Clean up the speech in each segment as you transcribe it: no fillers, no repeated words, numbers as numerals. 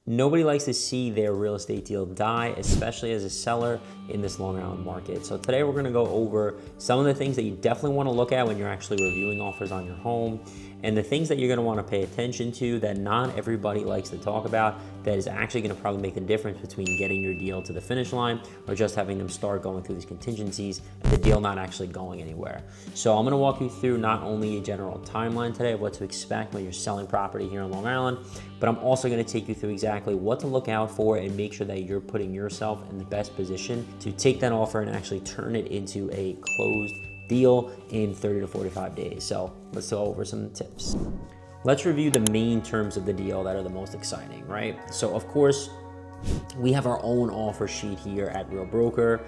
Nobody likes to see their real estate deal die, especially as a seller in this Long Island market. So today we're gonna go over some of the things that you definitely wanna look at when you're actually reviewing offers on your home, and the things that you're gonna wanna pay attention to that not everybody likes to talk about, that is actually gonna probably make the difference between getting your deal to the finish line or just having them start going through these contingencies and the deal not actually going anywhere. So I'm gonna walk you through not only a general timeline today of what to expect when you're selling property here in Long Island, but I'm also gonna take you through exactly what to look out for and make sure that you're putting yourself in the best position to take that offer and actually turn it into a closed deal in 30 to 45 days. So let's go over some tips. Let's review the main terms of the deal that are the most exciting, right? So of course, we have our own offer sheet here at Real Broker.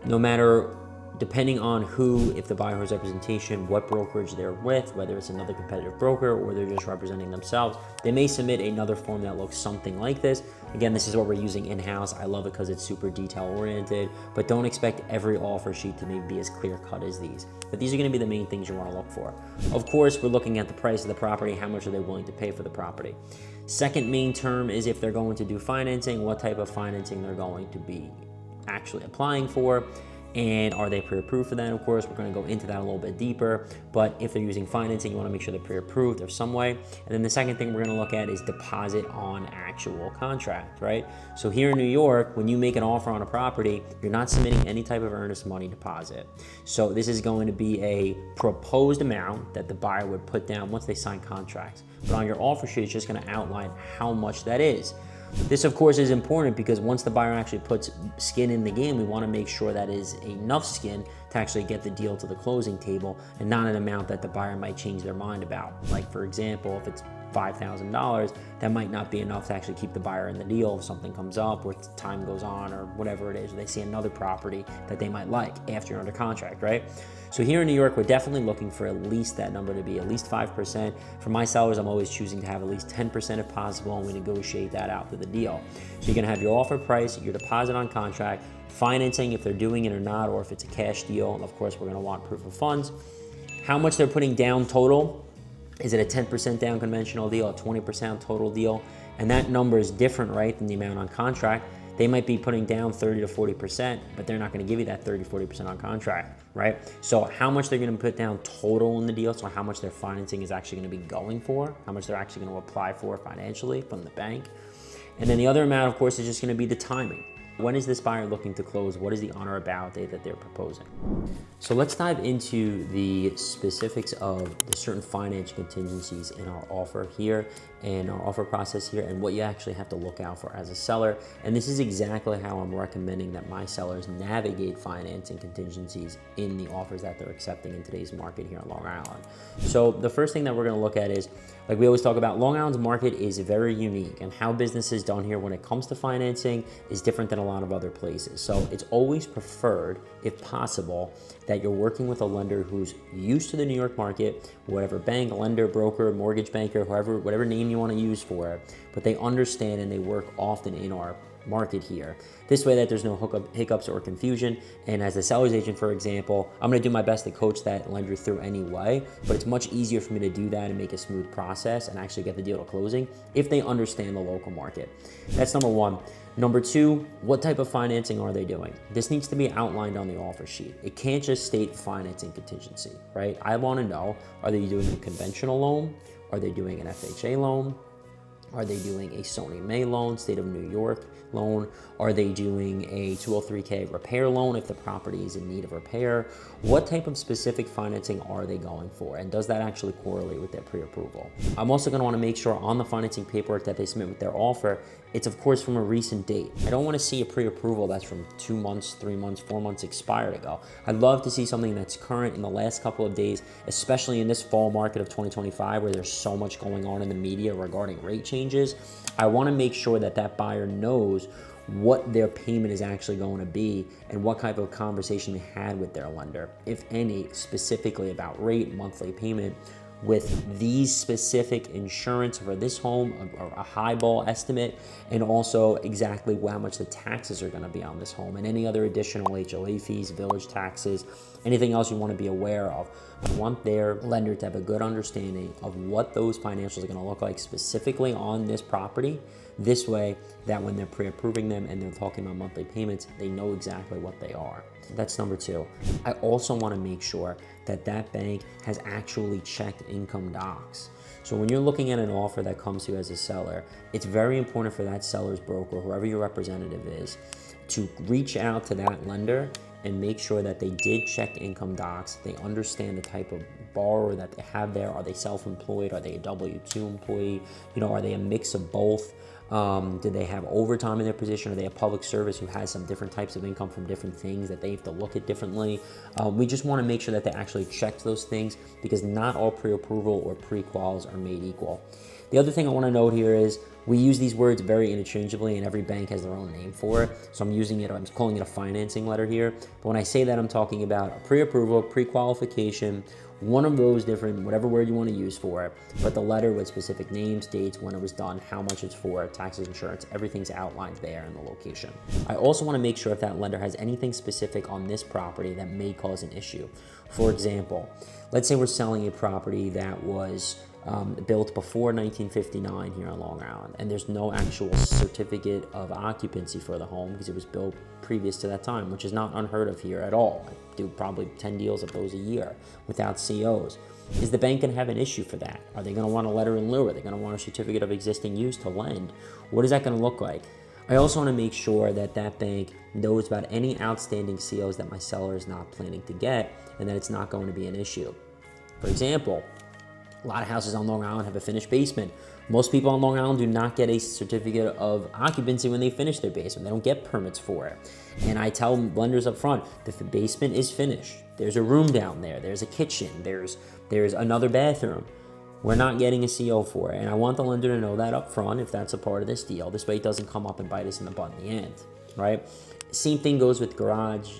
No matter, depending on who, if the buyer has representation, what brokerage they're with, whether it's another competitive broker or they're just representing themselves, they may submit another form that looks something like this. Again, this is what we're using in-house. I love it because it's super detail-oriented, but don't expect every offer sheet to maybe be as clear-cut as these. But these are gonna be the main things you wanna look for. Of course, we're looking at the price of the property, how much are they willing to pay for the property. Second main term is if they're going to do financing, what type of financing they're going to be actually applying for. And are they pre-approved for that? Of course, we're going to go into that a little bit deeper, but if they're using financing, you want to make sure they're pre-approved or some way. And then the second thing we're going to look at is deposit on actual contract, right? So here in New York, when you make an offer on a property, you're not submitting any type of earnest money deposit. So this is going to be a proposed amount that the buyer would put down once they sign contracts. But on your offer sheet, it's just going to outline how much that is. This, of course, is important because once the buyer actually puts skin in the game, we want to make sure that is enough skin to actually get the deal to the closing table and not an amount that the buyer might change their mind about. Like, for example, if it's $5,000, that might not be enough to actually keep the buyer in the deal if something comes up or time goes on or whatever it is, or they see another property that they might like after you're under contract, right? So here in New York, we're definitely looking for at least that number to be at least 5%. For my sellers, I'm always choosing to have at least 10% if possible, and we negotiate that out through the deal. So you're gonna have your offer price, your deposit on contract, financing if they're doing it or not, or if it's a cash deal. And of course, we're gonna want proof of funds. How much they're putting down total. Is it a 10% down conventional deal, a 20% total deal? And that number is different, right, than the amount on contract. They might be putting down 30 to 40%, but they're not gonna give you that 30, 40% on contract, right? So how much they're gonna put down total in the deal, so how much their financing is actually gonna be going for, how much they're actually gonna apply for financially from the bank. And then the other amount, of course, is just gonna be the timing. When is this buyer looking to close? What is the on or about date that they're proposing? So let's dive into the specifics of the certain financial contingencies in our offer here and our offer process here and what you actually have to look out for as a seller. And this is exactly how I'm recommending that my sellers navigate financing contingencies in the offers that they're accepting in today's market here in Long Island. So the first thing that we're gonna look at is, like we always talk about, Long Island's market is very unique, and how business is done here when it comes to financing is different than a lot of other places. So it's always preferred, if possible, that you're working with a lender who's used to the New York market, whatever bank, lender, broker, mortgage banker, whatever name you want to use for it, but they understand and they work often in our market here. This way that there's no hiccups or confusion. And as a seller's agent, for example, I'm gonna do my best to coach that lender through anyway, but it's much easier for me to do that and make a smooth process and actually get the deal to closing if they understand the local market. That's number one. Number two, what type of financing are they doing? This needs to be outlined on the offer sheet. It can't just state financing contingency, right? I wanna know, are they doing a conventional loan? Are they doing an FHA loan? Are they doing a Sony May loan, state of New York loan? Are they doing a 203K repair loan if the property is in need of repair? What type of specific financing are they going for? And does that actually correlate with their pre-approval? I'm also gonna wanna make sure on the financing paperwork that they submit with their offer, it's of course from a recent date. I don't wanna see a pre-approval that's from 2 months, 3 months, 4 months expired ago. I'd love to see something that's current in the last couple of days, especially in this fall market of 2025 where there's so much going on in the media regarding rate changes. I wanna make sure that that buyer knows what their payment is actually going to be and what type of conversation they had with their lender, if any, specifically about rate, monthly payment, with these specific insurance for this home, a highball estimate, and also exactly how much the taxes are going to be on this home and any other additional HOA fees, village taxes, anything else you want to be aware of. I want their lender to have a good understanding of what those financials are going to look like specifically on this property This way, that when they're pre-approving them and they're talking about monthly payments, they know exactly what they are. That's number two. I also want to make sure that that bank has actually checked income docs. So when you're looking at an offer that comes to you as a seller, it's very important for that seller's broker, whoever your representative is, to reach out to that lender and make sure that they did check income docs. They understand the type of borrower that they have there. Are they self-employed? Are they a W-2 employee? Are they a mix of both? Do they have overtime in their position? Are they a public service who has some different types of income from different things that they have to look at differently? We just want to make sure that they actually check those things, because not all pre-approval or pre-quals are made equal. The other thing I want to note here is we use these words very interchangeably, and every bank has their own name for it. So I'm calling it a financing letter here. But when I say that, I'm talking about a pre-approval, pre-qualification, one of those different, whatever word you want to use for it, but the letter with specific names, dates, when it was done, how much it's for, taxes, insurance, everything's outlined there in the location. I also want to make sure if that lender has anything specific on this property that may cause an issue. For example, let's say we're selling a property that was built before 1959 here on Long Island, and there's no actual certificate of occupancy for the home because it was built previous to that time, which is not unheard of here at all. I do probably 10 deals of those a year without COs. Is the bank going to have an issue for that? Are they going to want a letter in lieu? Are they going to want a certificate of existing use to lend? What is that going to look like? I also want to make sure that that bank knows about any outstanding COs that my seller is not planning to get, and that it's not going to be an issue. For example, a lot of houses on Long Island have a finished basement. Most people on Long Island do not get a certificate of occupancy when they finish their basement. They don't get permits for it. And I tell lenders up front, that the basement is finished. There's a room down there. There's a kitchen. There's another bathroom. We're not getting a CO for it. And I want the lender to know that up front if that's a part of this deal. This way it doesn't come up and bite us in the butt in the end, right? Same thing goes with garage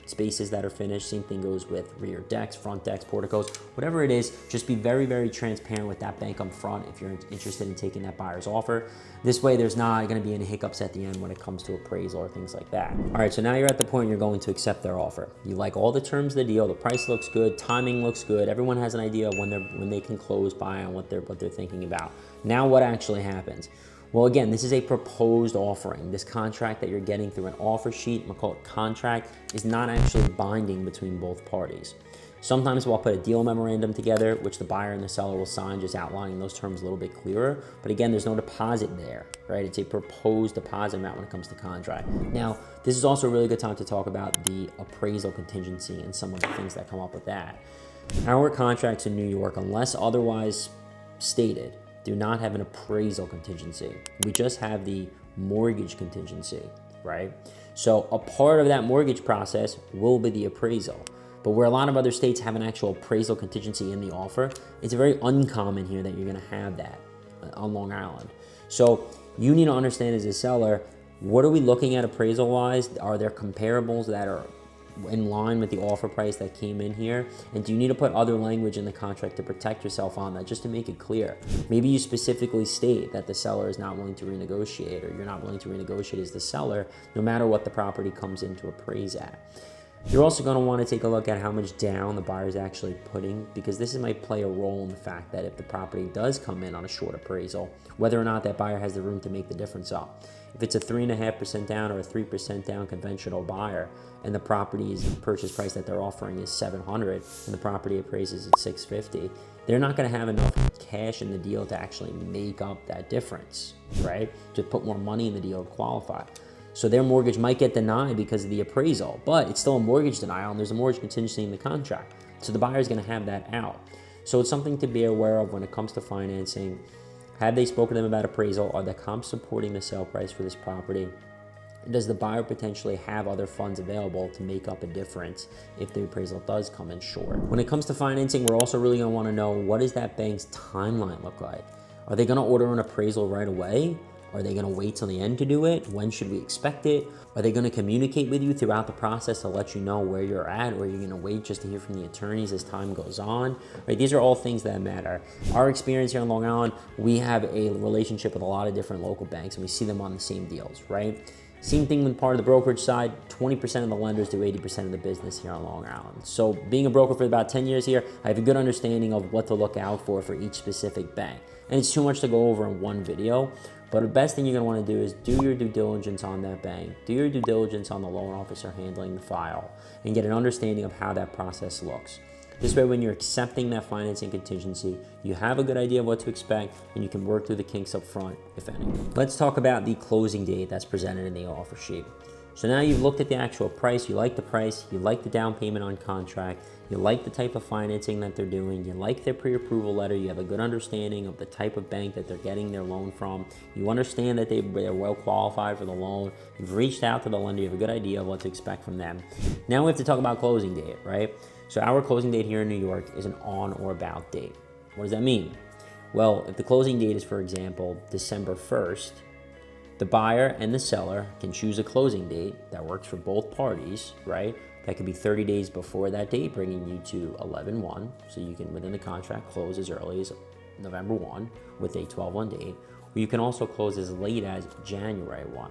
spaces that are finished. Same thing goes with rear decks, front decks, porticos, whatever it is. Just be very, very transparent with that bank up front if you're interested in taking that buyer's offer. This way there's not going to be any hiccups at the end when it comes to appraisal or things like that. All right, so now you're at the point you're going to accept their offer. You like all the terms of the deal, the price looks good, timing looks good, everyone has an idea of when they can close by and what they're thinking about. Now what actually happens? Well, again, this is a proposed offering. This contract that you're getting through an offer sheet, I'm gonna call it contract, is not actually binding between both parties. Sometimes we'll put a deal memorandum together, which the buyer and the seller will sign, just outlining those terms a little bit clearer. But again, there's no deposit there, right? It's a proposed deposit amount when it comes to contract. Now, this is also a really good time to talk about the appraisal contingency and some of the things that come up with that. Our contracts in New York, unless otherwise stated, do not have an appraisal contingency. We just have the mortgage contingency, right? So a part of that mortgage process will be the appraisal. But where a lot of other states have an actual appraisal contingency in the offer, it's very uncommon here that you're gonna have that on Long Island. So you need to understand as a seller, what are we looking at appraisal-wise? Are there comparables that are in line with the offer price that came in here? And do you need to put other language in the contract to protect yourself on that, just to make it clear? Maybe you specifically state that the seller is not willing to renegotiate, or you're not willing to renegotiate as the seller, no matter what the property comes in to appraise at. You're also going to want to take a look at how much down the buyer is actually putting, because this might play a role in the fact that if the property does come in on a short appraisal, whether or not that buyer has the room to make the difference up. If it's a 3.5% down or a 3% down conventional buyer, and the property's purchase price that they're offering is $700, and the property appraises at $650, they're not going to have enough cash in the deal to actually make up that difference, right? To put more money in the deal to qualify. So their mortgage might get denied because of the appraisal, but it's still a mortgage denial, and there's a mortgage contingency in the contract. So the buyer is going to have that out. So it's something to be aware of when it comes to financing. Have they spoken to them about appraisal? Are the comps supporting the sale price for this property? Does the buyer potentially have other funds available to make up a difference if the appraisal does come in short? When it comes to financing, we're also really going to want to know, what does that bank's timeline look like? Are they going to order an appraisal right away? Are they going to wait till the end to do it? When should we expect it? Are they going to communicate with you throughout the process to let you know where you're at, or are you going to wait just to hear from the attorneys as time goes on? Right? These are all things that matter. Our experience here on Long Island, we have a relationship with a lot of different local banks, and we see them on the same deals, right? Same thing with part of the brokerage side. 20% of the lenders do 80% of the business here on Long Island. So being a broker for about 10 years here, I have a good understanding of what to look out for each specific bank. And it's too much to go over in one video. But the best thing you're gonna wanna do is do your due diligence on that bank, do your due diligence on the loan officer handling the file, and get an understanding of how that process looks. This way, when you're accepting that financing contingency, you have a good idea of what to expect, and you can work through the kinks up front, if any. Let's talk about the closing date that's presented in the offer sheet. So now you've looked at the actual price, you like the price, you like the down payment on contract, you like the type of financing that they're doing, you like their pre-approval letter, you have a good understanding of the type of bank that they're getting their loan from, you understand that they're well qualified for the loan, you've reached out to the lender, you have a good idea of what to expect from them. Now we have to talk about closing date, right? So our closing date here in New York is an on or about date. What does that mean? Well, if the closing date is, for example, December 1st, the buyer and the seller can choose a closing date that works for both parties, right? That could be 30 days before that date, bringing you to 11/1, so you can, within the contract, close as early as November 1 with a 12/1 date, or you can also close as late as January 1,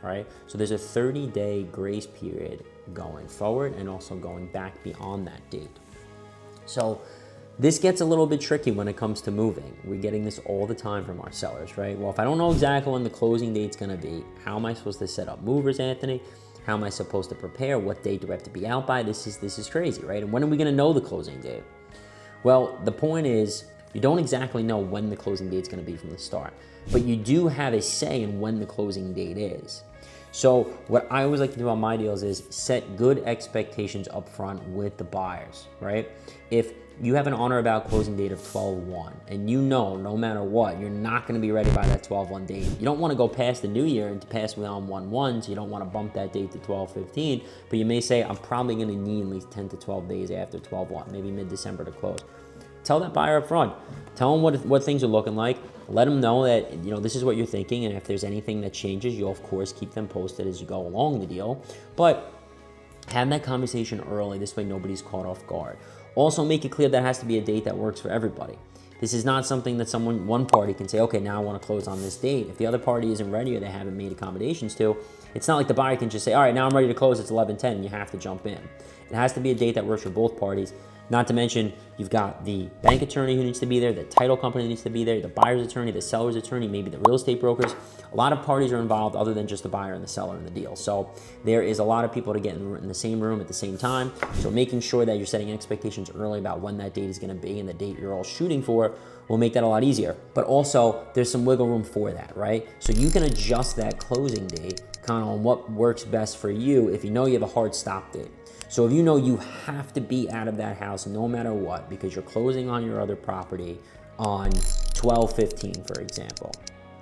right? So there's a 30-day grace period going forward and also going back beyond that date. So this gets a little bit tricky when it comes to moving. We're getting this all the time from our sellers, right? Well, if I don't know exactly when the closing date's gonna be, how am I supposed to set up movers, Anthony? How am I supposed to prepare? What date do I have to be out by? This is crazy, right? And when are we gonna know the closing date? Well, the point is, you don't exactly know when the closing date's gonna be from the start, but you do have a say in when the closing date is. So what I always like to do on my deals is set good expectations up front with the buyers, right? If you have an on or about closing date of 12/1 and you know no matter what, you're not gonna be ready by that 12/1 date. You don't wanna go past the new year and to pass on 1/1, so you don't wanna bump that date to 12/15, but you may say, I'm probably gonna need at least 10 to 12 days after 12/1, maybe mid-December to close. Tell that buyer up front. Tell them what things are looking like. Let them know that, you know, this is what you're thinking, and if there's anything that changes, you'll of course keep them posted as you go along the deal. But have that conversation early. This way nobody's caught off guard. Also make it clear that has to be a date that works for everybody. This is not something that one party can say, okay, now I want to close on this date. If the other party isn't ready or they haven't made accommodations to, it's not like the buyer can just say, all right, now I'm ready to close, it's 11/10, and you have to jump in. It has to be a date that works for both parties. Not to mention, you've got the bank attorney who needs to be there, the title company needs to be there, the buyer's attorney, the seller's attorney, maybe the real estate brokers. A lot of parties are involved other than just the buyer and the seller in the deal. So there is a lot of people to get in the same room at the same time. So making sure that you're setting expectations early about when that date is gonna be and the date you're all shooting for will make that a lot easier. But also, there's some wiggle room for that, right? So you can adjust that closing date kind of on what works best for you if you know you have a hard stop date. So if you know you have to be out of that house no matter what because you're closing on your other property on 12/15, for example,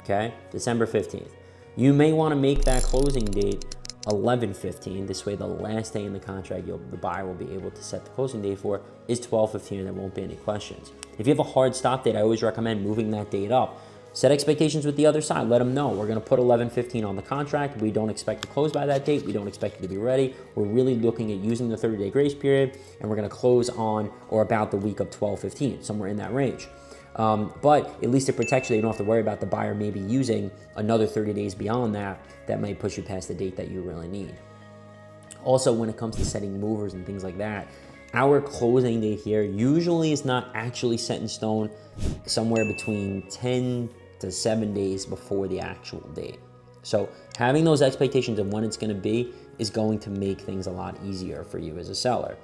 okay? December 15th. You may want to make that closing date 11/15. This way the last day in the contract the buyer will be able to set the closing date for is 12/15 and there won't be any questions. If you have a hard stop date, I always recommend moving that date up. Set expectations with the other side. Let them know we're going to put 11/15 on the contract. We don't expect to close by that date. We don't expect you to be ready. We're really looking at using the 30-day grace period, and we're going to close on or about the week of 12/15, somewhere in that range. But at least it protects you. You don't have to worry about the buyer maybe using another 30 days beyond that. That might push you past the date that you really need. Also, when it comes to setting movers and things like that, our closing date here usually is not actually set in stone, somewhere between 10 to 7 days before the actual date. So having those expectations of when it's going to be is going to make things a lot easier for you as a seller.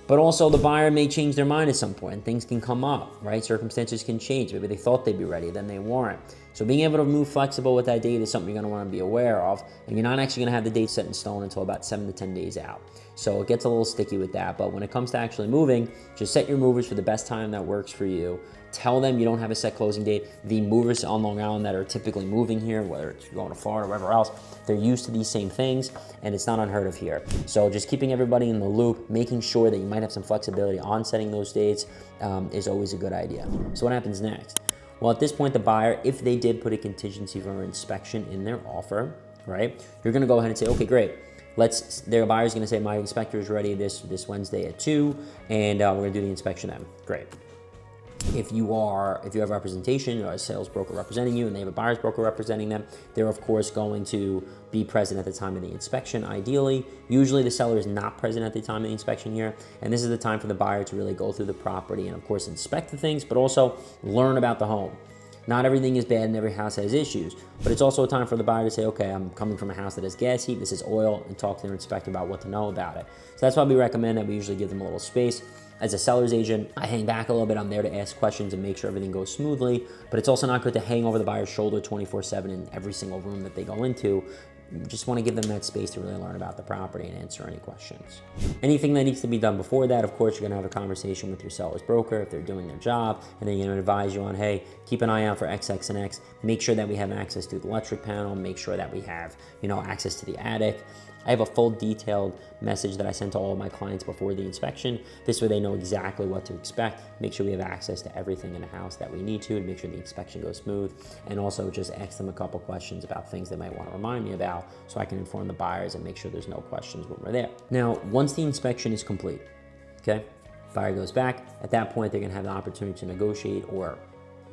But also the buyer may change their mind at some point and things can come up, right? Circumstances can change. Maybe they thought they'd be ready, then they weren't. So being able to move flexible with that date is something you're gonna wanna be aware of, and you're not actually gonna have the date set in stone until about 7 to 10 days out. So it gets a little sticky with that, but when it comes to actually moving, just set your movers for the best time that works for you. Tell them you don't have a set closing date. The movers on Long Island that are typically moving here, whether it's going to Florida or wherever else, they're used to these same things, and it's not unheard of here. So just keeping everybody in the loop, making sure that you might have some flexibility on setting those dates is always a good idea. So what happens next? Well, at this point, the buyer, if they did put a contingency for inspection in their offer, right, you're going to go ahead and say, okay, great. Their buyer's going to say, my inspector is ready this Wednesday at 2, and we're going to do the inspection then. Great. If you have representation or a sales broker representing you and they have a buyer's broker representing them, they're of course going to be present at the time of the inspection, ideally. Usually the seller is not present at the time of the inspection here, and this is the time for the buyer to really go through the property and of course inspect the things, but also learn about the home. Not everything is bad and every house has issues, but it's also a time for the buyer to say, okay, I'm coming from a house that has gas heat, this is oil, and talk to their inspector about what to know about it. So that's why we recommend that we usually give them a little space. As a seller's agent, I hang back a little bit. I'm there to ask questions and make sure everything goes smoothly, but it's also not good to hang over the buyer's shoulder 24/7 in every single room that they go into. You just want to give them that space to really learn about the property and answer any questions. Anything that needs to be done before that, of course, you're going to have a conversation with your seller's broker if they're doing their job, and they're going to advise you on, hey, keep an eye out for X, X, and X. Make sure that we have access to the electric panel. Make sure that we have, access to the attic. I have a full detailed message that I send to all of my clients before the inspection. This way they know exactly what to expect. Make sure we have access to everything in the house that we need to make sure the inspection goes smooth. And also just ask them a couple questions about things they might want to remind me about so I can inform the buyers and make sure there's no questions when we're there. Now, once the inspection is complete, okay, buyer goes back. At that point, they're gonna have the opportunity to negotiate or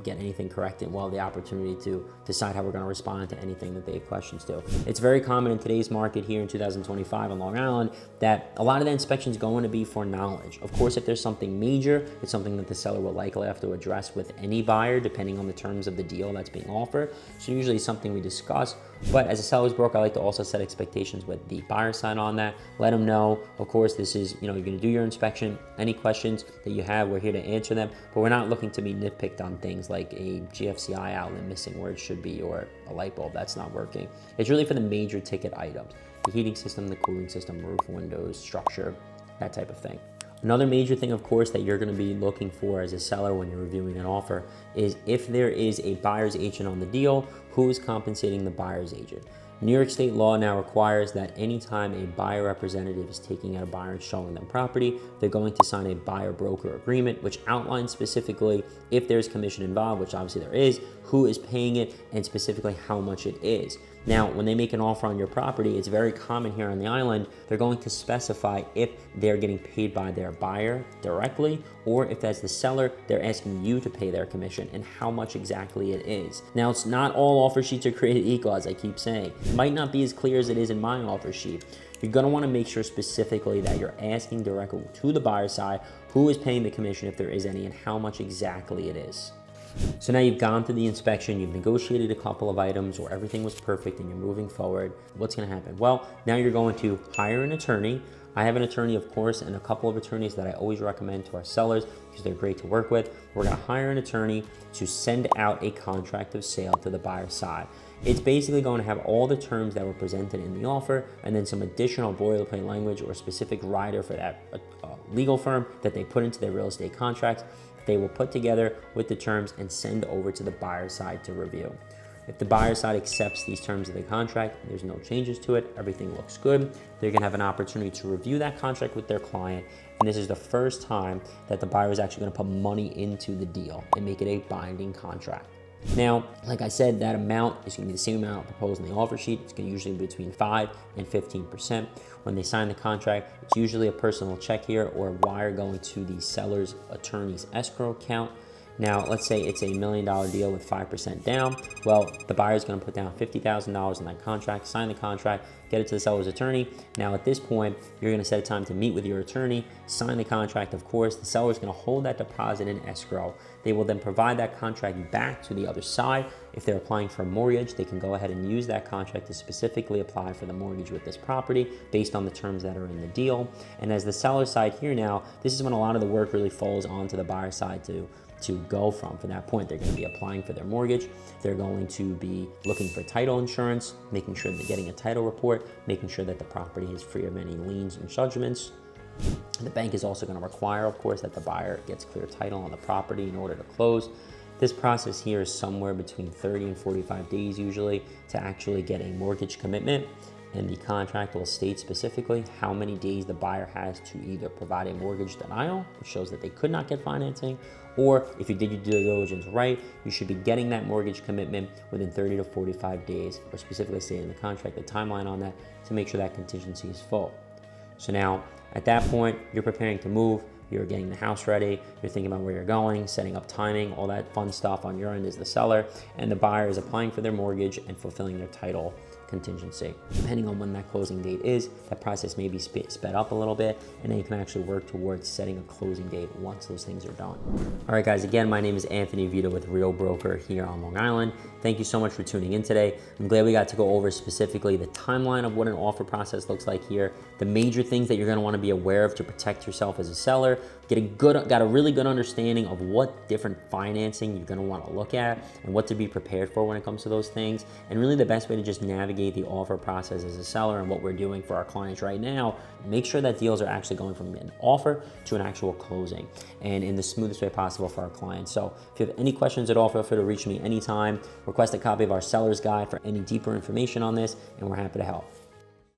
get anything corrected, the opportunity to decide how we're going to respond to anything that they have questions to. It's very common in today's market here in 2025 on Long Island that a lot of the inspections going to be for knowledge. Of course, if there's something major, it's something that the seller will likely have to address with any buyer depending on the terms of the deal that's being offered. So usually something we discuss, but as a seller's broker, I like to also set expectations with the buyer side on that. Let them know, of course, this is, you're going to do your inspection. Any questions that you have, we're here to answer them, but we're not looking to be nitpicked on things like a GFCI outlet missing where it should be or a light bulb that's not working. It's really for the major ticket items, the heating system, the cooling system, roof, windows, structure, that type of thing. Another major thing, of course, that you're going to be looking for as a seller when you're reviewing an offer is if there is a buyer's agent on the deal, who is compensating the buyer's agent. New York state law now requires that anytime a buyer representative is taking out a buyer and showing them property, they're going to sign a buyer-broker agreement, which outlines specifically if there's commission involved, which obviously there is, who is paying it, and specifically how much it is. Now, when they make an offer on your property, it's very common here on the island, they're going to specify if they're getting paid by their buyer directly, or if that's the seller, they're asking you to pay their commission and how much exactly it is. Now, it's not all offer sheets are created equal, as I keep saying. It might not be as clear as it is in my offer sheet. You're gonna wanna make sure specifically that you're asking directly to the buyer side who is paying the commission, if there is any, and how much exactly it is. So now you've gone through the inspection, you've negotiated a couple of items where everything was perfect and you're moving forward. What's gonna happen? Well, now you're going to hire an attorney. I have an attorney, of course, and a couple of attorneys that I always recommend to our sellers because they're great to work with. We're gonna hire an attorney to send out a contract of sale to the buyer side. It's basically going to have all the terms that were presented in the offer and then some additional boilerplate language or specific rider for that legal firm that they put into their real estate contracts. They will put together with the terms and send over to the buyer side to review. If the buyer side accepts these terms of the contract, there's no changes to it, everything looks good, they're gonna have an opportunity to review that contract with their client, and this is the first time that the buyer is actually gonna put money into the deal and make it a binding contract. Now, like I said, that amount is gonna be the same amount proposed in the offer sheet. It's gonna usually be between 5 and 15%. When they sign the contract, it's usually a personal check here or a wire going to the seller's attorney's escrow account. Now, let's say it's $1 million deal with 5% down. Well, the buyer is going to put down $50,000 in that contract, sign the contract, get it to the seller's attorney. Now, at this point, you're going to set a time to meet with your attorney, sign the contract. Of course, the seller is going to hold that deposit in escrow. They will then provide that contract back to the other side. If they're applying for a mortgage, they can go ahead and use that contract to specifically apply for the mortgage with this property based on the terms that are in the deal. And as the seller side here now, this is when a lot of the work really falls onto the buyer side to go from that point. They're going to be applying for their mortgage. They're going to be looking for title insurance, making sure they're getting a title report, making sure that the property is free of any liens and judgments. The bank is also going to require, of course, that the buyer gets clear title on the property in order to close. This process here is somewhere between 30 and 45 days usually to actually get a mortgage commitment. And the contract will state specifically how many days the buyer has to either provide a mortgage denial, which shows that they could not get financing, or if you did your due diligence right, you should be getting that mortgage commitment within 30 to 45 days, or specifically stated in the contract, the timeline on that to make sure that contingency is full. So now, at that point, you're preparing to move. you're getting the house ready, you're thinking about where you're going, setting up timing, all that fun stuff on your end is the seller, and the buyer is applying for their mortgage and fulfilling their title contingency. Depending on when that closing date is, that process may be sped up a little bit, and then you can actually work towards setting a closing date once those things are done. All right, guys, again, my name is Anthony Vita with Real Broker here on Long Island. Thank you so much for tuning in today. I'm glad we got to go over specifically the timeline of what an offer process looks like here, the major things that you're gonna wanna be aware of to protect yourself as a seller, got a really good understanding of what different financing you're gonna wanna look at and what to be prepared for when it comes to those things, and really the best way to just navigate the offer process as a seller and what we're doing for our clients right now. Make sure that deals are actually going from an offer to an actual closing and in the smoothest way possible for our clients. So if you have any questions at all, feel free to reach me anytime. Request a copy of our seller's guide for any deeper information on this, and we're happy to help.